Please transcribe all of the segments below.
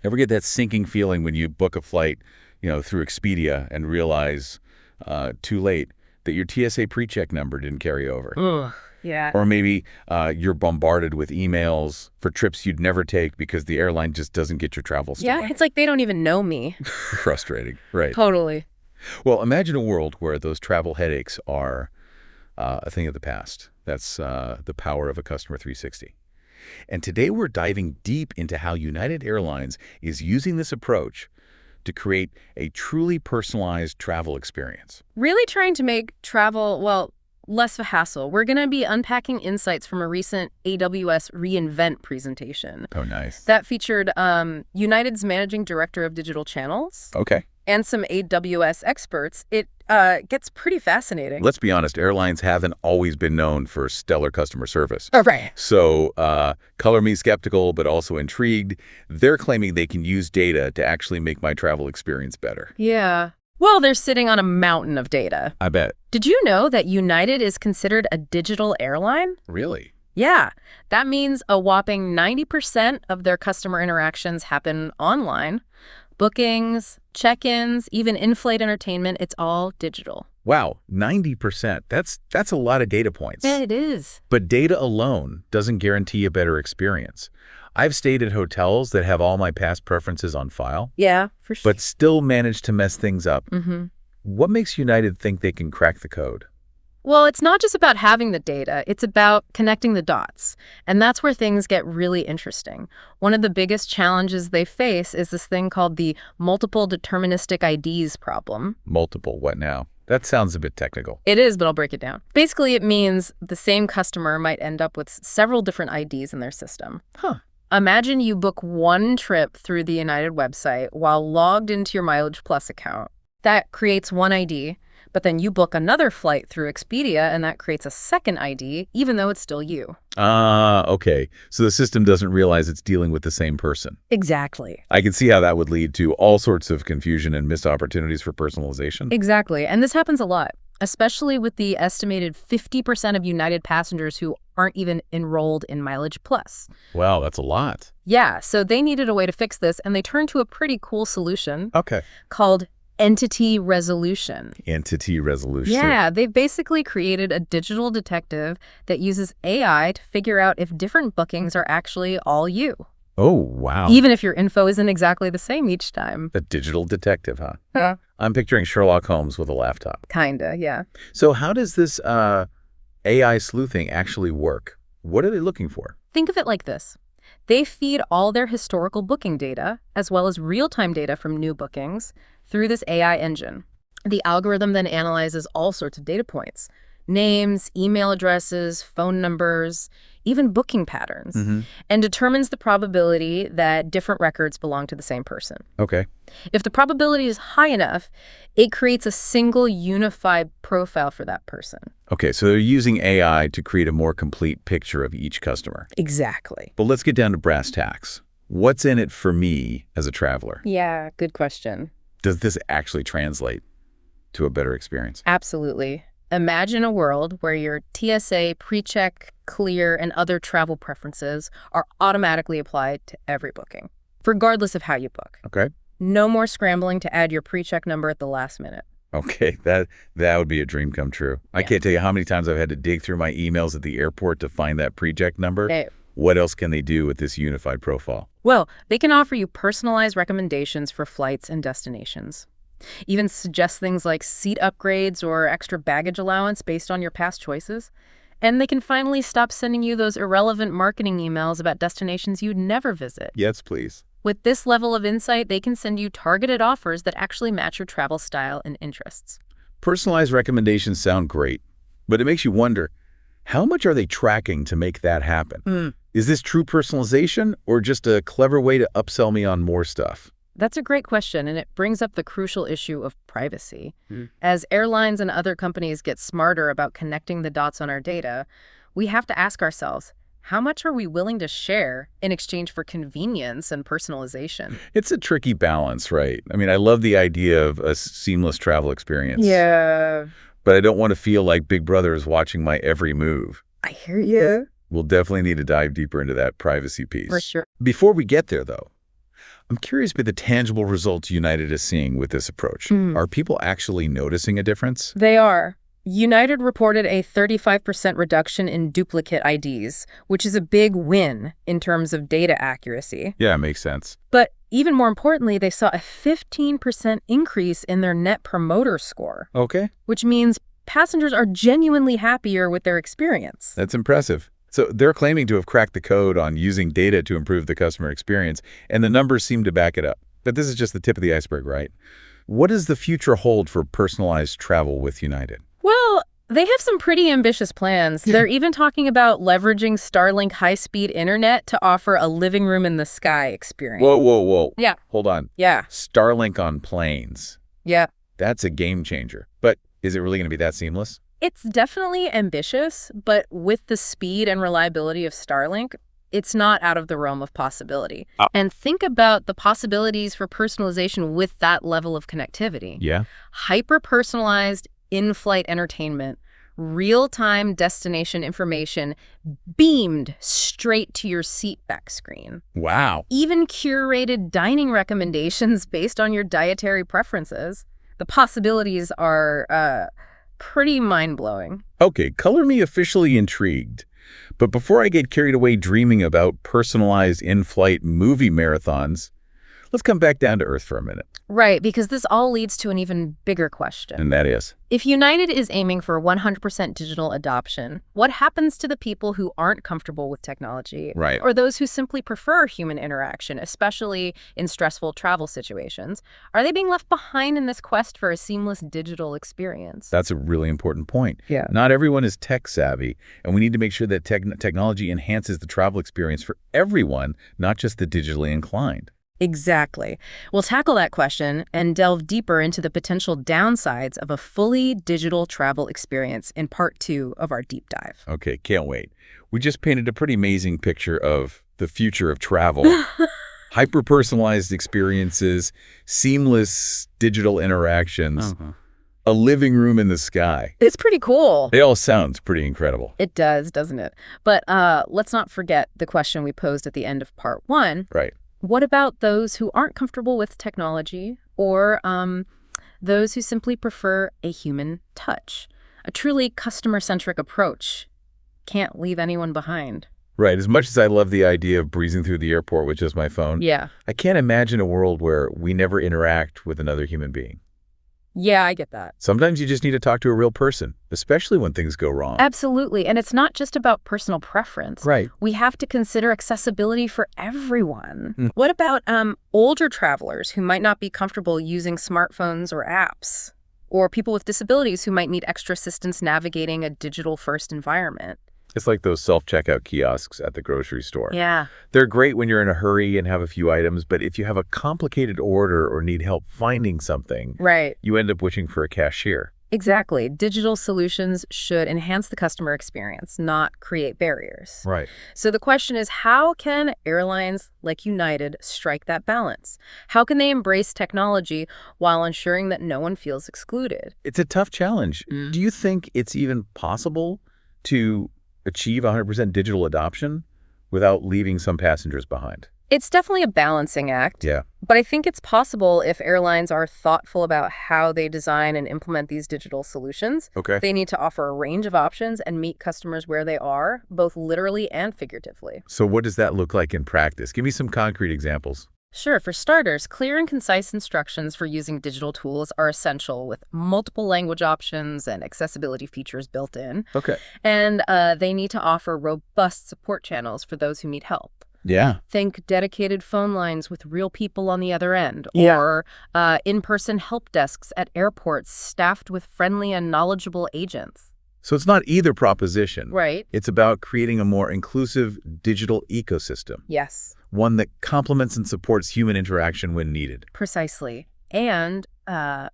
Ever get that sinking feeling when you book a flight, through Expedia and realize too late that your TSA PreCheck number didn't carry over? Ugh, yeah. Or maybe you're bombarded with emails for trips you'd never take because the airline just doesn't get your travel story. Yeah, it's like they don't even know me. Frustrating, right? Totally. Well, imagine a world where those travel headaches are a thing of the past. That's the power of a Customer 360. And today we're diving deep into how United Airlines is using this approach to create a truly personalized travel experience. Really trying to make travel, well, less of a hassle. We're going to be unpacking insights from a recent AWS reInvent presentation. Oh, nice. That featured United's Managing Director of Digital Channels. Okay. And some AWS experts. It gets pretty fascinating. Let's be honest, airlines haven't always been known for stellar customer service. Oh, right. So color me skeptical, but also intrigued. They're claiming they can use data to actually make my travel experience better. Yeah. Well, they're sitting on a mountain of data. I bet. Did you know that United is considered a digital airline? Really? Yeah. That means a whopping 90% of their customer interactions happen online. Bookings, check-ins, even in-flight entertainment, it's all digital. Wow, 90%. That's a lot of data points. Yeah, it is. But data alone doesn't guarantee a better experience. I've stayed at hotels that have all my past preferences on file. Yeah, for sure. But still manage to mess things up. Mm-hmm. What makes United think they can crack the code? Well, it's not just about having the data, it's about connecting the dots. And that's where things get really interesting. One of the biggest challenges they face is this thing called the multiple deterministic IDs problem. Multiple, what now? That sounds a bit technical. It is, but I'll break it down. Basically, it means the same customer might end up with several different IDs in their system. Huh. Imagine you book one trip through the United website while logged into your Mileage Plus account. That creates one ID. But then you book another flight through Expedia, and that creates a second ID, even though it's still you. Okay. So the system doesn't realize it's dealing with the same person. Exactly. I can see how that would lead to all sorts of confusion and missed opportunities for personalization. Exactly. And this happens a lot, especially with the estimated 50% of United passengers who aren't even enrolled in Mileage Plus. Wow, that's a lot. Yeah, so they needed a way to fix this, and they turned to a pretty cool solution called entity resolution. Entity resolution. Yeah, they've basically created a digital detective that uses AI to figure out if different bookings are actually all you. Oh, wow. Even if your info isn't exactly the same each time. A digital detective, huh? Huh. I'm picturing Sherlock Holmes with a laptop. Kinda, yeah. So how does this AI sleuthing actually work? What are they looking for? Think of it like this. They feed all their historical booking data, as well as real-time data from new bookings, through this AI engine. The algorithm then analyzes all sorts of data points: names, email addresses, phone numbers, even booking patterns, and determines the probability that different records belong to the same person. Okay. If the probability is high enough, it creates a single unified profile for that person. Okay, so they're using AI to create a more complete picture of each customer. Exactly. But let's get down to brass tacks. What's in it for me as a traveler? Yeah, good question. Does this actually translate to a better experience? Absolutely. Imagine a world where your TSA, PreCheck, Clear, and other travel preferences are automatically applied to every booking, regardless of how you book. Okay. No more scrambling to add your PreCheck number at the last minute. Okay, that would be a dream come true. I can't tell you how many times I've had to dig through my emails at the airport to find that PreCheck number. Hey. What else can they do with this unified profile? Well, they can offer you personalized recommendations for flights and destinations. Even suggest things like seat upgrades or extra baggage allowance based on your past choices. And they can finally stop sending you those irrelevant marketing emails about destinations you'd never visit. Yes, please. With this level of insight, they can send you targeted offers that actually match your travel style and interests. Personalized recommendations sound great, but it makes you wonder, how much are they tracking to make that happen? Is this true personalization or just a clever way to upsell me on more stuff? That's a great question, and it brings up the crucial issue of privacy. As airlines and other companies get smarter about connecting the dots on our data, we have to ask ourselves, how much are we willing to share in exchange for convenience and personalization? It's a tricky balance, right? I mean, I love the idea of a seamless travel experience. Yeah. But I don't want to feel like Big Brother is watching my every move. I hear you. We'll definitely need to dive deeper into that privacy piece. For sure. Before we get there, though, I'm curious about the tangible results United is seeing with this approach. Are people actually noticing a difference? They are. United reported a 35% reduction in duplicate IDs, which is a big win in terms of data accuracy. Yeah, makes sense. But even more importantly, they saw a 15% increase in their Net Promoter Score, Okay, which means passengers are genuinely happier with their experience. that's impressive. So they're claiming to have cracked the code on using data to improve the customer experience, and the numbers seem to back it up. But this is just the tip of the iceberg, right? What does the future hold for personalized travel with United? Well, they have some pretty ambitious plans. They're even talking about leveraging Starlink high-speed internet to offer a living room in the sky experience. Whoa. Yeah. Hold on. Yeah. Starlink on planes. Yeah. That's a game changer. But is it really going to be that seamless? It's definitely ambitious, but with the speed and reliability of Starlink, it's not out of the realm of possibility. And think about the possibilities for personalization with that level of connectivity. Yeah. Hyper-personalized in-flight entertainment, real-time destination information beamed straight to your seat back screen. Wow. Even curated dining recommendations based on your dietary preferences. The possibilities are pretty mind-blowing. Okay, color me officially intrigued. But before I get carried away dreaming about personalized in-flight movie marathons, let's come back down to earth for a minute. Right, because this all leads to an even bigger question. And that is? If United is aiming for 100% digital adoption, what happens to the people who aren't comfortable with technology? Right. Or those who simply prefer human interaction, especially in stressful travel situations? Are they being left behind in this quest for a seamless digital experience? That's a really important point. Yeah. Not everyone is tech savvy, and we need to make sure that technology enhances the travel experience for everyone, not just the digitally inclined. Exactly. We'll tackle that question and delve deeper into the potential downsides of a fully digital travel experience in part 2 of our deep dive. Okay, can't wait. We just painted a pretty amazing picture of the future of travel. Hyper-personalized experiences, seamless digital interactions, a living room in the sky. It's pretty cool. It all sounds pretty incredible. It does, doesn't it? But let's not forget the question we posed at the end of part 1. Right. What about those who aren't comfortable with technology or those who simply prefer a human touch? A truly customer-centric approach can't leave anyone behind. Right. As much as I love the idea of breezing through the airport with just my phone, Yeah. I can't imagine a world where we never interact with another human being. Yeah, I get that. Sometimes you just need to talk to a real person, especially when things go wrong. Absolutely. And it's not just about personal preference. Right. We have to consider accessibility for everyone. What about older travelers who might not be comfortable using smartphones or apps? Or people with disabilities who might need extra assistance navigating a digital-first environment? It's like those self-checkout kiosks at the grocery store. Yeah. They're great when you're in a hurry and have a few items, but if you have a complicated order or need help finding something, Right. you end up wishing for a cashier. Exactly. Digital solutions should enhance the customer experience, not create barriers. Right. So the question is, how can airlines like United strike that balance? How can they embrace technology while ensuring that no one feels excluded? It's a tough challenge. Do you think it's even possible to achieve 100% digital adoption without leaving some passengers behind? It's definitely a balancing act. Yeah. But I think it's possible if airlines are thoughtful about how they design and implement these digital solutions. Okay. They need to offer a range of options and meet customers where they are, both literally and figuratively. So what does that look like in practice? Give me some concrete examples. Sure, for starters, clear and concise instructions for using digital tools are essential with multiple language options and accessibility features built in. Okay. And they need to offer robust support channels for those who need help. Yeah. Think dedicated phone lines with real people on the other end, Yeah. or in-person help desks at airports staffed with friendly and knowledgeable agents. So it's not either proposition. Right. It's about creating a more inclusive digital ecosystem, Yes, one that complements and supports human interaction when needed. precisely. And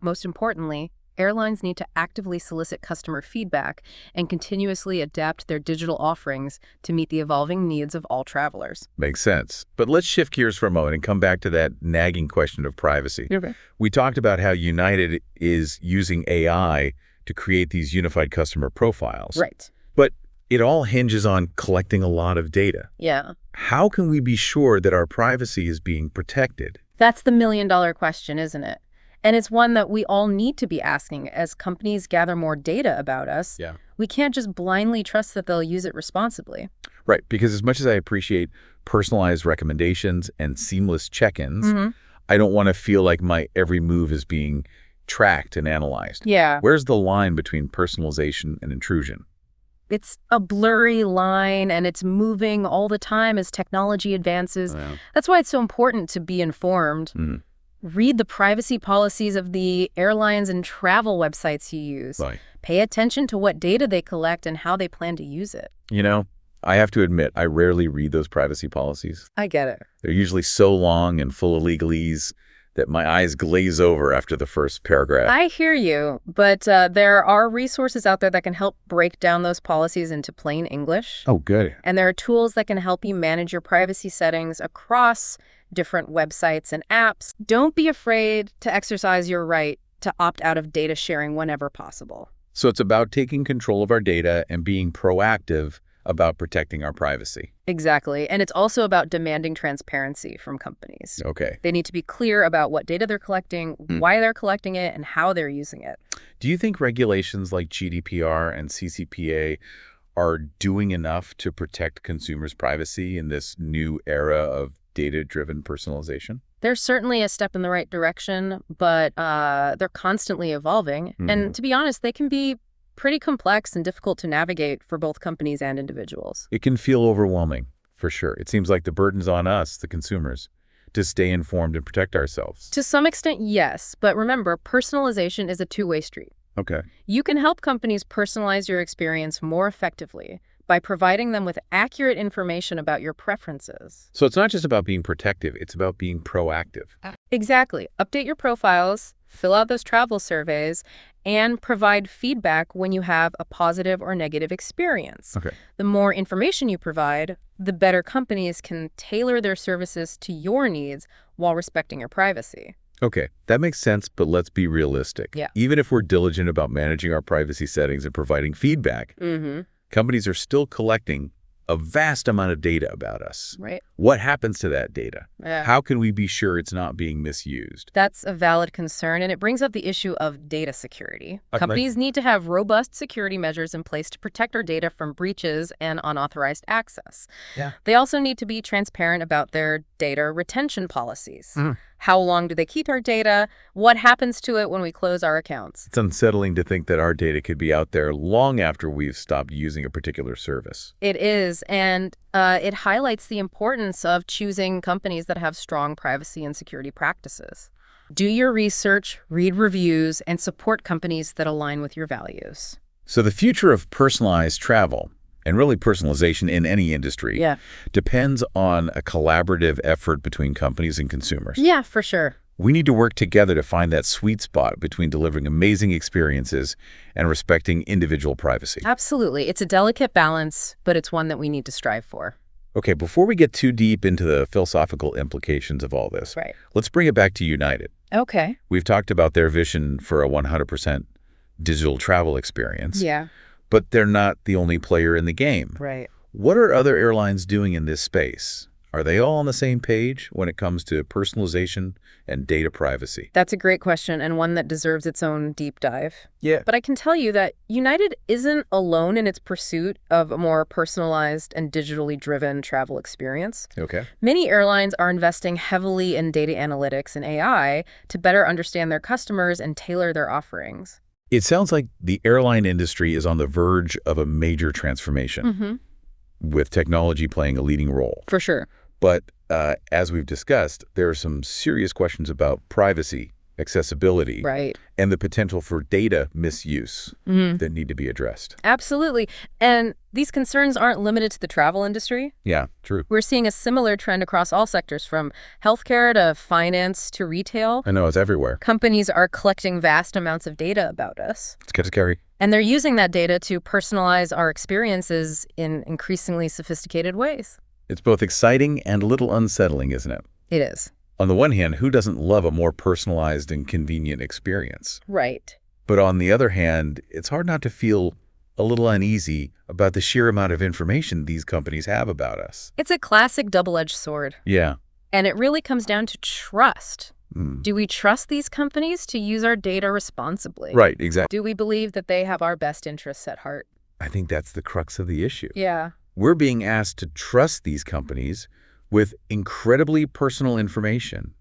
most importantly, airlines need to actively solicit customer feedback and continuously adapt their digital offerings to meet the evolving needs of all travelers. Makes sense. But let's shift gears for a moment and come back to that nagging question of privacy. Okay. We talked about how United is using AI to create these unified customer profiles. Right. But it all hinges on collecting a lot of data. Yeah. How can we be sure that our privacy is being protected? That's the million-dollar question, isn't it? And it's one that we all need to be asking as companies gather more data about us. Yeah. We can't just blindly trust that they'll use it responsibly. Right, because as much as I appreciate personalized recommendations and seamless check-ins, I don't want to feel like my every move is being tracked and analyzed. Yeah. Where's the line between personalization and intrusion? It's a blurry line, and it's moving all the time as technology advances. Yeah. That's why it's so important to be informed. Read the privacy policies of the airlines and travel websites you use. Right. Pay attention to what data they collect and how they plan to use it. You know, I have to admit, I rarely read those privacy policies. I get it. They're usually so long and full of legalese that my eyes glaze over after the first paragraph. I hear you, but there are resources out there that can help break down those policies into plain English. Oh, good. And there are tools that can help you manage your privacy settings across different websites and apps. Don't be afraid to exercise your right to opt out of data sharing whenever possible. So it's about taking control of our data and being proactive about protecting our privacy. Exactly. And it's also about demanding transparency from companies. Okay. They need to be clear about what data they're collecting, why they're collecting it, and how they're using it. Do you think regulations like GDPR and CCPA are doing enough to protect consumers' privacy in this new era of data-driven personalization? They're certainly a step in the right direction, but they're constantly evolving. And to be honest, they can be pretty complex and difficult to navigate for both companies and individuals. It can feel overwhelming, for sure. It seems like the burden's on us, the consumers, to stay informed and protect ourselves. To some extent, yes. But remember, personalization is a two-way street. Okay. You can help companies personalize your experience more effectively by providing them with accurate information about your preferences. So it's not just about being protective, it's about being proactive. Exactly. Update your profiles, fill out those travel surveys, and provide feedback when you have a positive or negative experience. Okay. The more information you provide, the better companies can tailor their services to your needs while respecting your privacy. Okay, that makes sense, but let's be realistic. Yeah. Even if we're diligent about managing our privacy settings and providing feedback, companies are still collecting a vast amount of data about us. Right. What happens to that data? Yeah. How can we be sure it's not being misused? That's a valid concern, and it brings up the issue of data security. Companies need to have robust security measures in place to protect our data from breaches and unauthorized access. Yeah. They also need to be transparent about their data retention policies. How long do they keep our data? What happens to it when we close our accounts? It's unsettling to think that our data could be out there long after we've stopped using a particular service. It is, and it highlights the importance of choosing companies that have strong privacy and security practices. Do your research, read reviews, and support companies that align with your values. So the future of personalized travel, and really personalization in any industry, depends on a collaborative effort between companies and consumers. Yeah, for sure. We need to work together to find that sweet spot between delivering amazing experiences and respecting individual privacy. Absolutely. It's a delicate balance, but it's one that we need to strive for. Okay, before we get too deep into the philosophical implications of all this, let's bring it back to United. Okay. We've talked about their vision for a 100% digital travel experience. Yeah. But they're not the only player in the game. Right. What are other airlines doing in this space? Are they all on the same page when it comes to personalization and data privacy? That's a great question, and one that deserves its own deep dive. Yeah. But I can tell you that United isn't alone in its pursuit of a more personalized and digitally driven travel experience. Okay. Many airlines are investing heavily in data analytics and AI to better understand their customers and tailor their offerings. It sounds like the airline industry is on the verge of a major transformation, with technology playing a leading role. For sure. But as we've discussed, there are some serious questions about privacy, accessibility, and the potential for data misuse that need to be addressed. Absolutely. And these concerns aren't limited to the travel industry. Yeah, true. We're seeing a similar trend across all sectors, from healthcare to finance to retail. I know, it's everywhere. Companies are collecting vast amounts of data about us. It's scary. And they're using that data to personalize our experiences in increasingly sophisticated ways. It's both exciting and a little unsettling, isn't it? It is. On the one hand, who doesn't love a more personalized and convenient experience? Right. But on the other hand, it's hard not to feel a little uneasy about the sheer amount of information these companies have about us. It's a classic double-edged sword. Yeah. And it really comes down to trust. Mm. Do we trust these companies to use our data responsibly? Right, exactly. Do we believe that they have our best interests at heart? I think that's the crux of the issue. Yeah. We're being asked to trust these companies with incredibly personal information,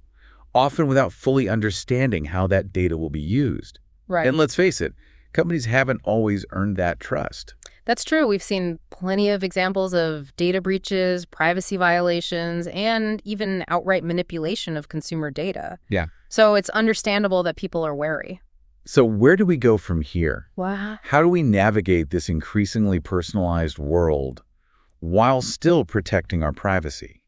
often without fully understanding how that data will be used. Right. And let's face it, companies haven't always earned that trust. That's true. We've seen plenty of examples of data breaches, privacy violations, and even outright manipulation of consumer data. Yeah. So it's understandable that people are wary. So where do we go from here? Wow. How do we navigate this increasingly personalized world while still protecting our privacy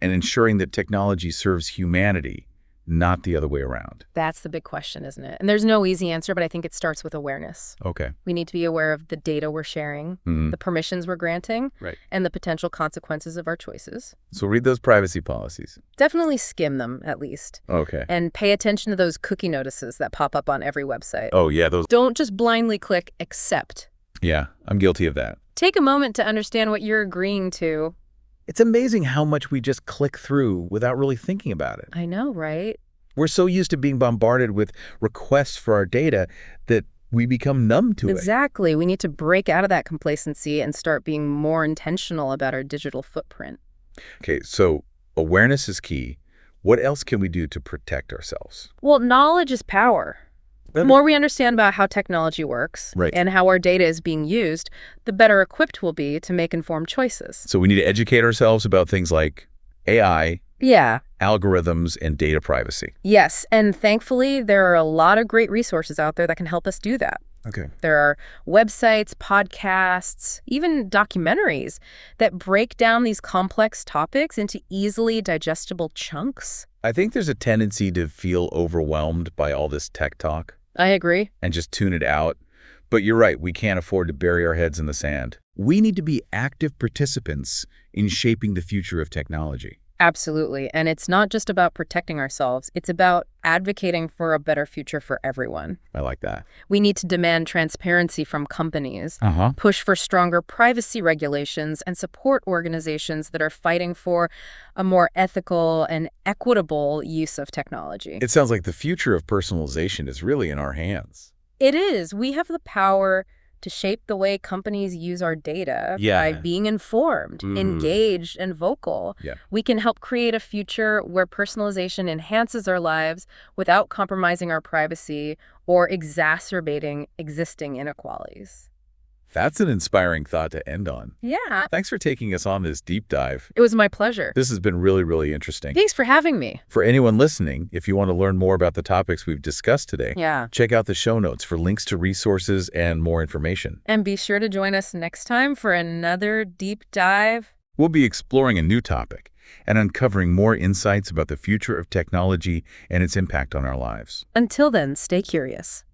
and ensuring that technology serves humanity, not the other way around? That's the big question, isn't it? And there's no easy answer, but I think it starts with awareness. Okay. We need to be aware of the data we're sharing, the permissions we're granting, Right. and the potential consequences of our choices. So read those privacy policies. Definitely skim them, at least. Okay. And pay attention to those cookie notices that pop up on every website. Oh, yeah, those. Don't just blindly click accept. Yeah, I'm guilty of that. Take a moment to understand what you're agreeing to. It's amazing how much we just click through without really thinking about it. I know, right? We're so used to being bombarded with requests for our data that we become numb to it. Exactly. We need to break out of that complacency and start being more intentional about our digital footprint. Okay, so awareness is key. What else can we do to protect ourselves? Well, knowledge is power. The more we understand about how technology works Right. and how our data is being used, the better equipped we'll be to make informed choices. So we need to educate ourselves about things like AI, Yeah. algorithms, and data privacy. Yes. And thankfully, there are a lot of great resources out there that can help us do that. Okay. There are websites, podcasts, even documentaries that break down these complex topics into easily digestible chunks. I think there's a tendency to feel overwhelmed by all this tech talk I agree. and just tune it out. But you're right, we can't afford to bury our heads in the sand. We need to be active participants in shaping the future of technology. Absolutely. And it's not just about protecting ourselves. It's about advocating for a better future for everyone. I like that. We need to demand transparency from companies, Uh-huh. push for stronger privacy regulations, and support organizations that are fighting for a more ethical and equitable use of technology. It sounds like the future of personalization is really in our hands. It is. We have the power to shape the way companies use our data by being informed, engaged, and vocal. Yeah. We can help create a future where personalization enhances our lives without compromising our privacy or exacerbating existing inequalities. That's an inspiring thought to end on. Yeah. Thanks for taking us on this deep dive. It was my pleasure. This has been really, really interesting. Thanks for having me. For anyone listening, if you want to learn more about the topics we've discussed today, Yeah. check out the show notes for links to resources and more information. And be sure to join us next time for another deep dive. We'll be exploring a new topic and uncovering more insights about the future of technology and its impact on our lives. Until then, stay curious.